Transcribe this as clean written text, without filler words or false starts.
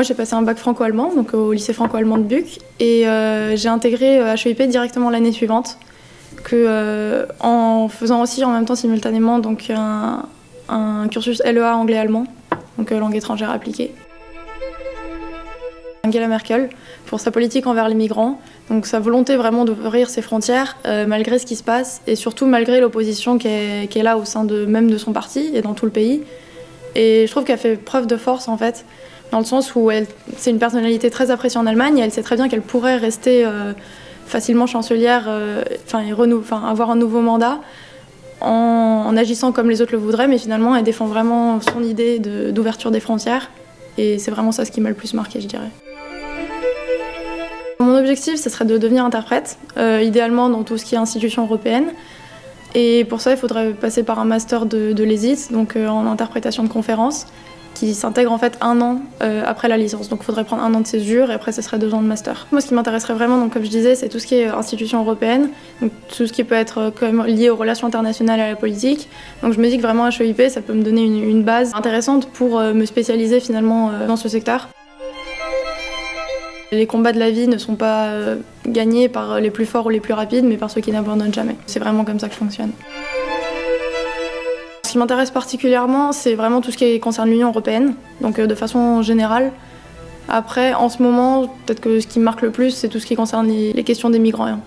Moi j'ai passé un bac franco-allemand, donc au lycée franco-allemand de Buc, et j'ai intégré HEIP directement l'année suivante, en faisant aussi en même temps simultanément donc un cursus LEA anglais-allemand, donc langue étrangère appliquée. Angela Merkel, pour sa politique envers les migrants, donc sa volonté vraiment d'ouvrir ses frontières malgré ce qui se passe et surtout malgré l'opposition qui est là au sein même de son parti et dans tout le pays. Et je trouve qu'elle fait preuve de force en fait, dans le sens où c'est une personnalité très appréciée en Allemagne et elle sait très bien qu'elle pourrait rester facilement chancelière, avoir un nouveau mandat en agissant comme les autres le voudraient, mais finalement elle défend vraiment son idée d'ouverture des frontières et c'est vraiment ça ce qui m'a le plus marqué, je dirais. Mon objectif, ce serait de devenir interprète, idéalement dans tout ce qui est institution européenne. Et pour ça, il faudrait passer par un master de l'ESIT, donc en interprétation de conférences, qui s'intègre en fait 1 an après la licence. Donc il faudrait prendre 1 an de césure et après ce serait 2 ans de master. Moi, ce qui m'intéresserait vraiment, donc, comme je disais, c'est tout ce qui est institution européenne, donc tout ce qui peut être quand même lié aux relations internationales et à la politique. Donc je me dis que vraiment HEIP, ça peut me donner une base intéressante pour me spécialiser finalement dans ce secteur. Les combats de la vie ne sont pas gagnés par les plus forts ou les plus rapides, mais par ceux qui n'abandonnent jamais. C'est vraiment comme ça que je fonctionne. Ce qui m'intéresse particulièrement, c'est vraiment tout ce qui concerne l'Union européenne, donc de façon générale. Après, en ce moment, peut-être que ce qui me marque le plus, c'est tout ce qui concerne les questions des migrants.